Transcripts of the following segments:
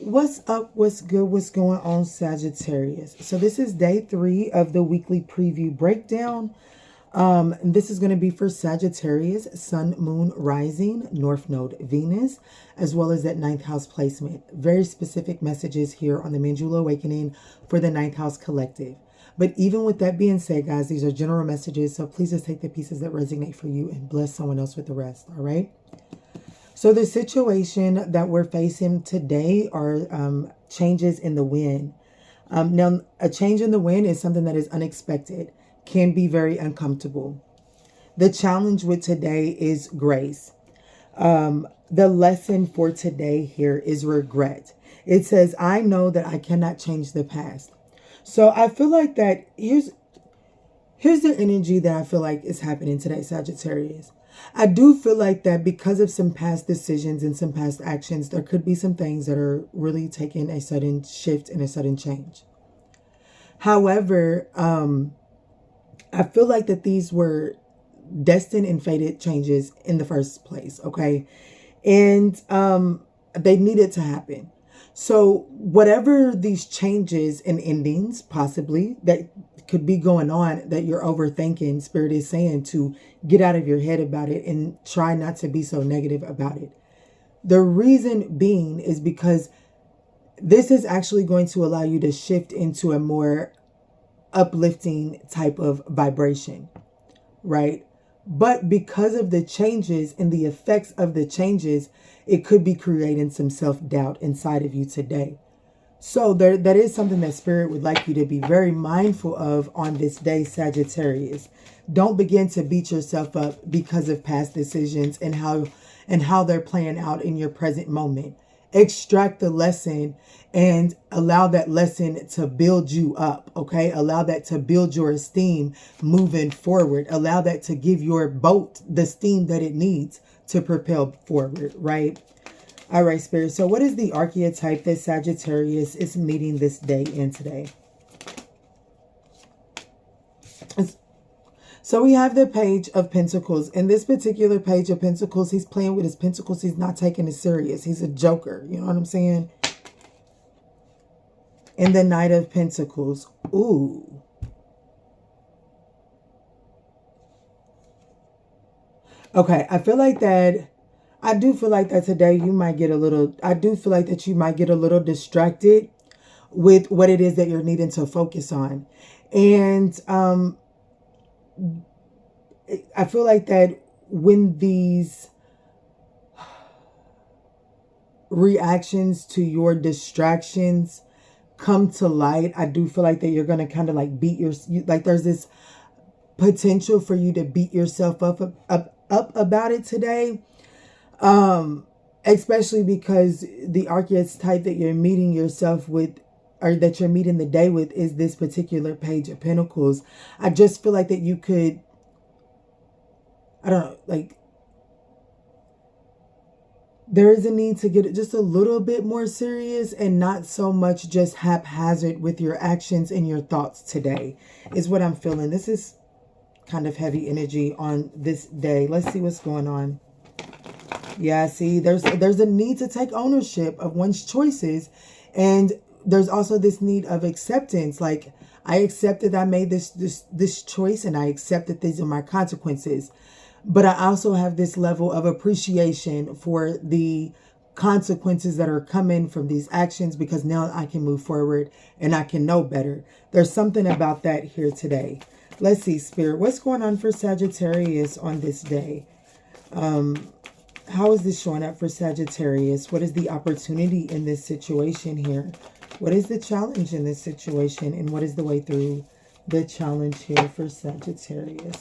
What's up? What's good? What's going on, Sagittarius? So this is day 3 of the weekly preview breakdown. This is going to be for Sagittarius, Sun, Moon, Rising, North Node, Venus, as well as that 9th house placement. Very specific messages here on the Manjula Awakening for the 9th house collective. But even with that being said, guys, these are general messages, so please just take the pieces that resonate for you and bless someone else with the rest, all right? So the situation that we're facing today are changes in the wind. Now, a change in the wind is something that is unexpected, can be very uncomfortable. The challenge with today is grace. The lesson for today here is regret. It says, I know that I cannot change the past. So I feel like that here's the energy that I feel like is happening today, Sagittarius. I do feel like that because of some past decisions and some past actions, there could be some things that are really taking a sudden shift and a sudden change. However, I feel like that these were destined and fated changes in the first place, okay? And they needed to happen. So whatever these changes and endings possibly that could be going on that you're overthinking, Spirit is saying to get out of your head about it and try not to be so negative about it. The reason being is because this is actually going to allow you to shift into a more uplifting type of vibration, right? But because of the changes and the effects of the changes, it could be creating some self-doubt inside of you today. So that is something that Spirit would like you to be very mindful of on this day, Sagittarius. Don't begin to beat yourself up because of past decisions and how they're playing out in your present moment. Extract the lesson and allow that lesson to build you up, okay? Allow that to build your esteem moving forward. Allow that to give your boat the steam that it needs to propel forward, right? All right, Spirit. So what is the archetype that Sagittarius is meeting this day in today? So we have the Page of Pentacles. In this particular Page of Pentacles, he's playing with his pentacles. He's not taking it serious. He's a joker. You know what I'm saying? In the Knight of Pentacles. Ooh. Okay, I feel like that. I do feel like that today you might get a little, I do feel like that you might get a little distracted with what it is that you're needing to focus on. And I feel like that when these reactions to your distractions come to light, I do feel like that you're going to kind of like like there's this potential for you to beat yourself up about it today. Especially because the archetype that you're meeting yourself with, or that you're meeting the day with, is this particular Page of Pentacles. I just feel like that you could, I don't know, like there is a need to get just a little bit more serious and not so much just haphazard with your actions and your thoughts today is what I'm feeling. This is kind of heavy energy on this day. Let's see what's going on. Yeah, see, there's a need to take ownership of one's choices. And there's also this need of acceptance. Like, I accepted I made this choice and I accept that these are my consequences. But I also have this level of appreciation for the consequences that are coming from these actions, because now I can move forward and I can know better. There's something about that here today. Let's see, Spirit, what's going on for Sagittarius on this day? How is this showing up for Sagittarius? What is the opportunity in this situation here? What is the challenge in this situation? And what is the way through the challenge here for Sagittarius?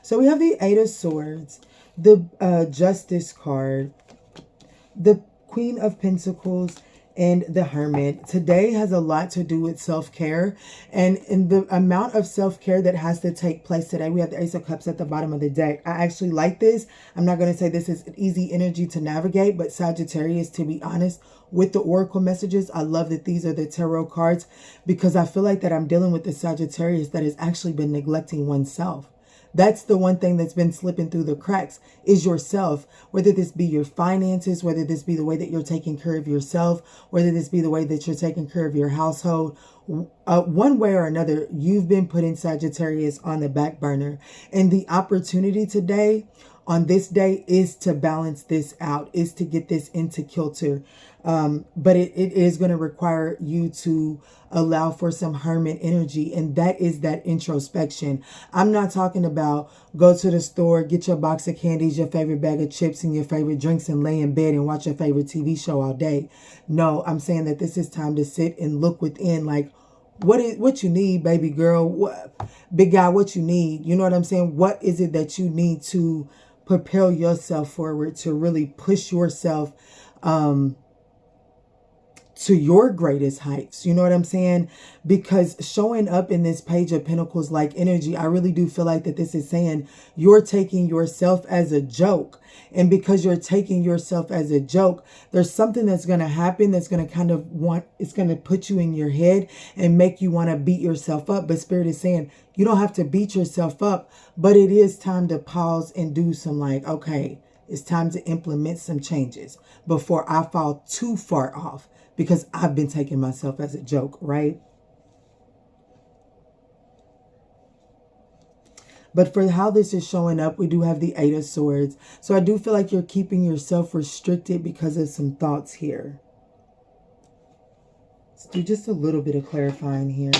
So we have the 8 of Swords, the Justice card, the Queen of Pentacles, and the Hermit. Today has a lot to do with self-care, and in the amount of self-care that has to take place today, we have the Ace of Cups at the bottom of the deck. I actually like this. I'm not going to say this is an easy energy to navigate, but Sagittarius, to be honest, with the Oracle messages, I love that these are the tarot cards, because I feel like that I'm dealing with the Sagittarius that has actually been neglecting oneself. That's the one thing that's been slipping through the cracks is yourself, whether this be your finances, whether this be the way that you're taking care of yourself, whether this be the way that you're taking care of your household. One way or another, you've been putting Sagittarius on the back burner. And the opportunity today, on this day, is to balance this out, is to get this into kilter. But it is going to require you to allow for some hermit energy, and that is that introspection. I'm not talking about go to the store, get your box of candies, your favorite bag of chips, and your favorite drinks, and lay in bed and watch your favorite TV show all day. No, I'm saying that this is time to sit and look within, like, what you need, baby girl, big guy, what you need. You know what I'm saying? What is it that you need to propel yourself forward, to really push yourself to your greatest heights? You know what I'm saying? Because showing up in this Page of Pentacles like energy, I really do feel like that this is saying you're taking yourself as a joke. And because you're taking yourself as a joke, there's something that's going to happen that's going to kind of it's going to put you in your head and make you want to beat yourself up. But Spirit is saying you don't have to beat yourself up, but it is time to pause and do some, like, okay, it's time to implement some changes before I fall too far off, because I've been taking myself as a joke, right? But for how this is showing up, we do have the Eight of Swords. So I do feel like you're keeping yourself restricted because of some thoughts here. Let's do just a little bit of clarifying here.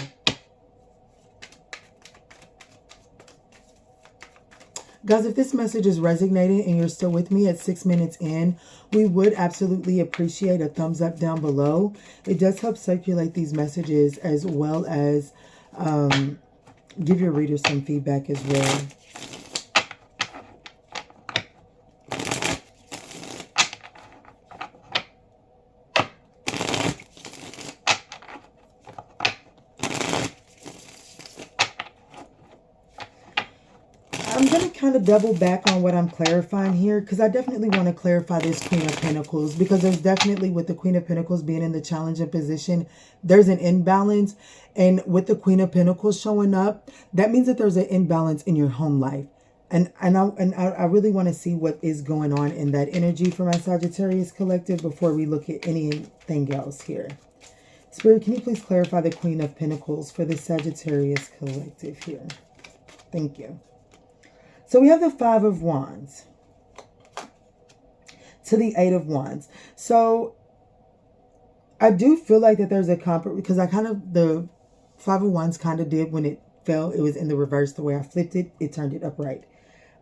Guys, if this message is resonating and you're still with me at 6 minutes in, we would absolutely appreciate a thumbs up down below. It does help circulate these messages, as well as give your readers some feedback as well. I'm going to kind of double back on what I'm clarifying here, because I definitely want to clarify this Queen of Pentacles, because there's definitely, with the Queen of Pentacles being in the challenging position, there's an imbalance. And with the Queen of Pentacles showing up, that means that there's an imbalance in your home life. And I really want to see what is going on in that energy for my Sagittarius collective before we look at anything else here. Spirit, can you please clarify the Queen of Pentacles for the Sagittarius collective here? Thank you. So we have the Five of Wands to the Eight of Wands. So I do feel like that there's a compromise, because the Five of Wands kind of did, when it fell, it was in the reverse. The way I flipped it, it turned it upright.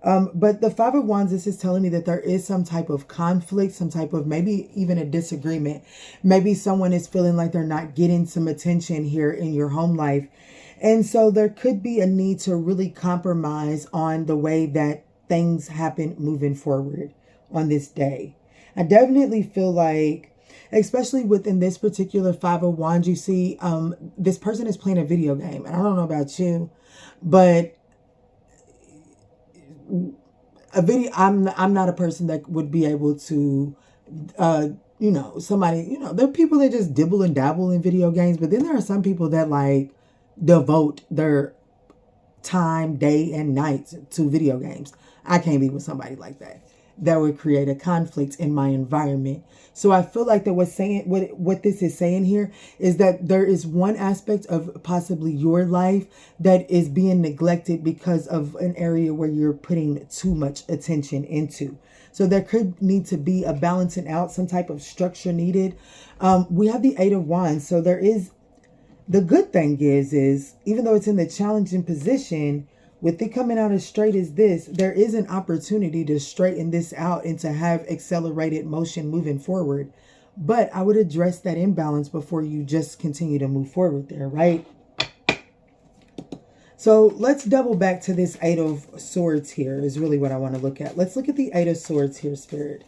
But the Five of Wands, this is telling me that there is some type of conflict, some type of maybe even a disagreement. Maybe someone is feeling like they're not getting some attention here in your home life. And so there could be a need to really compromise on the way that things happen moving forward on this day. I definitely feel like, especially within this particular Five of Wands, you see this person is playing a video game. And I don't know about you, but I'm not a person that would be able to somebody, there are people that just dibble and dabble in video games, but then there are some people that like devote their time, day and night to video games. I can't be with somebody like that. That would create a conflict in my environment. So I feel like that what this is saying here is that there is one aspect of possibly your life that is being neglected because of an area where you're putting too much attention into. So there could need to be a balancing out, some type of structure needed. We have the Eight of Wands. So there is, the good thing is even though it's in the challenging position, with it coming out as straight as this, there is an opportunity to straighten this out and to have accelerated motion moving forward. But I would address that imbalance before you just continue to move forward there, right? So let's double back to this Eight of Swords here is really what I want to look at. Let's look at the Eight of Swords here, Spirit.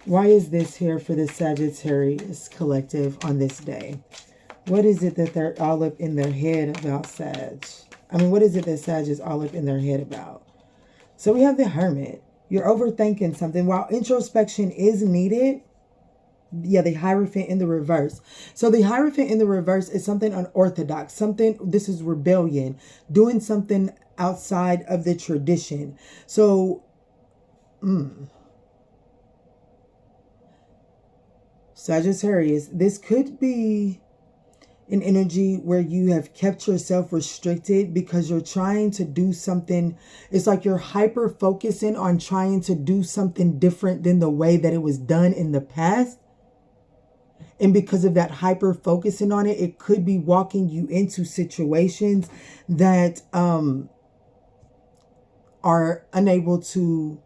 Why is this here for the Sagittarius collective on this day? What is it that they're all up in their head about, Sag? I mean, what is it that Sag is all up in their head about? So we have the Hermit. You're overthinking something. While introspection is needed, yeah, the Hierophant in the reverse. So the Hierophant in the reverse is something unorthodox. This is rebellion. Doing something outside of the tradition. So, Sagittarius, this could be an energy where you have kept yourself restricted because you're trying to do something. It's like you're hyper focusing on trying to do something different than the way that it was done in the past. And because of that hyper focusing on it, it could be walking you into situations that are unable to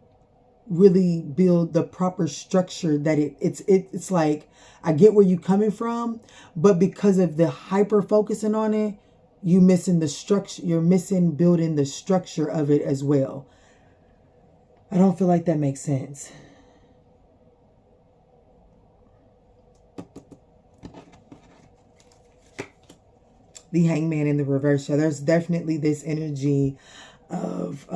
really build the proper structure that it's like, I get where you're coming from, but because of the hyper focusing on it, you're missing building the structure of it as well. I don't feel like that makes sense. The Hangman in the reverse. So there's definitely this energy of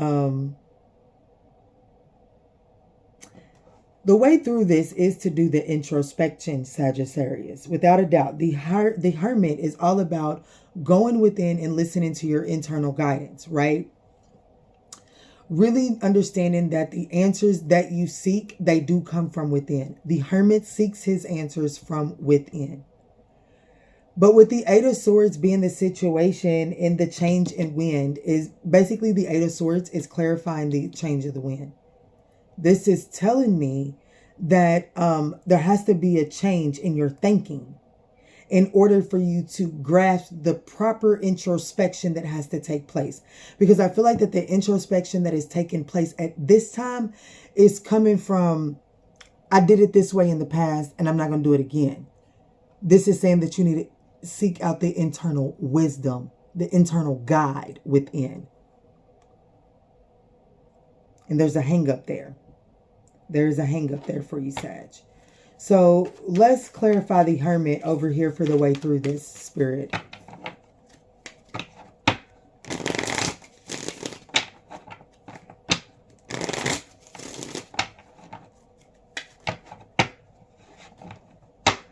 the way through this is to do the introspection, Sagittarius. Without a doubt, the Hermit is all about going within and listening to your internal guidance, right? Really understanding that the answers that you seek, they do come from within. The Hermit seeks his answers from within. But with the Eight of Swords being the situation in the change in wind, is basically the Eight of Swords is clarifying the change of the wind. This is telling me that there has to be a change in your thinking in order for you to grasp the proper introspection that has to take place. Because I feel like that the introspection that is taking place at this time is coming from, I did it this way in the past and I'm not going to do it again. This is saying that you need to seek out the internal wisdom, the internal guide within. And there's a hang up there. There's a hang up there for you, Sag. So let's clarify the Hermit over here for the way through this, Spirit.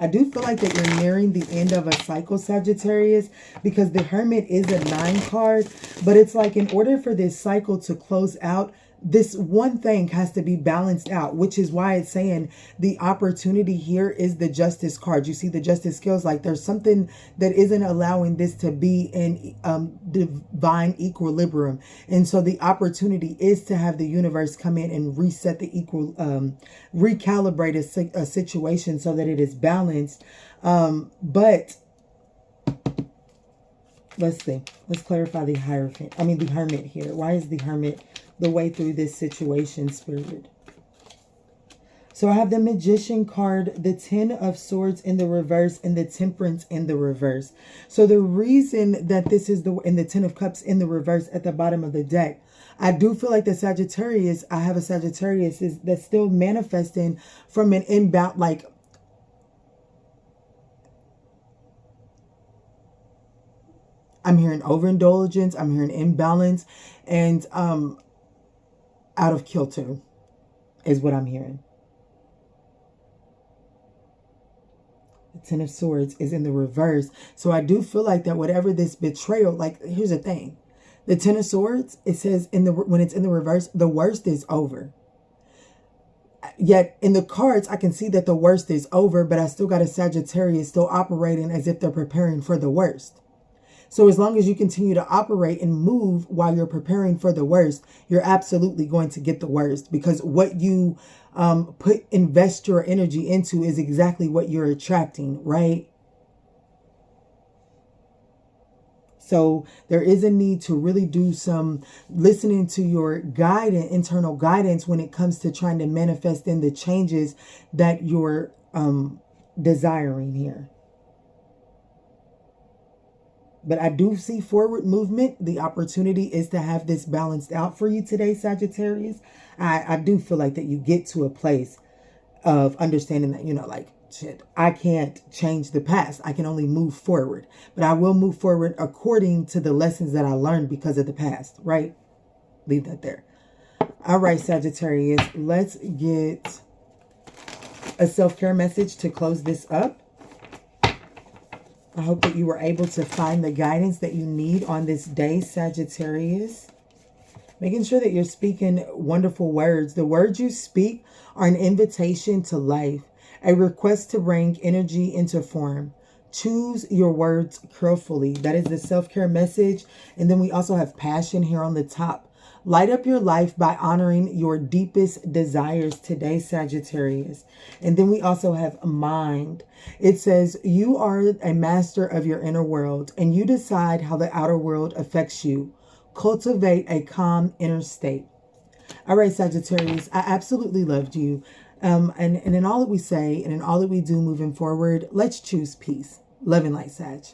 I do feel like that you're nearing the end of a cycle, Sagittarius, because the Hermit is a 9 card, but it's like in order for this cycle to close out, this one thing has to be balanced out, which is why it's saying the opportunity here is the Justice card. You see the Justice skills, like there's something that isn't allowing this to be in divine equilibrium. And so the opportunity is to have the universe come in and reset the recalibrate a situation so that it is balanced. But let's see. Let's clarify the Hermit here. Why is the Hermit the way through this situation, Spirit? So I have the Magician card, the 10 of Swords in the reverse, and the Temperance in the reverse. So the reason that this is in the 10 of Cups in the reverse at the bottom of the deck, I do feel like the Sagittarius, I have a Sagittarius that's still manifesting from an inbound, like, I'm hearing overindulgence, I'm hearing imbalance, and out of kilter is what I'm hearing. The 10 of Swords is in the reverse. So I do feel like that whatever this betrayal, like, here's the thing. The 10 of Swords, it says when it's in the reverse, the worst is over. Yet in the cards, I can see that the worst is over, but I still got a Sagittarius still operating as if they're preparing for the worst. So as long as you continue to operate and move while you're preparing for the worst, you're absolutely going to get the worst, because what you invest your energy into is exactly what you're attracting, right? So there is a need to really do some listening to your guidance, internal guidance, when it comes to trying to manifest in the changes that you're desiring here. But I do see forward movement. The opportunity is to have this balanced out for you today, Sagittarius. I do feel like that you get to a place of understanding that, like, shit, I can't change the past. I can only move forward. But I will move forward according to the lessons that I learned because of the past, right? Leave that there. All right, Sagittarius, let's get a self-care message to close this up. I hope that you were able to find the guidance that you need on this day, Sagittarius. Making sure that you're speaking wonderful words. The words you speak are an invitation to life, a request to bring energy into form. Choose your words carefully. That is the self-care message. And then we also have passion here on the top. Light up your life by honoring your deepest desires today, Sagittarius. And then we also have mind. It says you are a master of your inner world and you decide how the outer world affects you. Cultivate a calm inner state. All right, Sagittarius, I absolutely loved you. And in all that we say and in all that we do moving forward, let's choose peace. Love and light, Sag.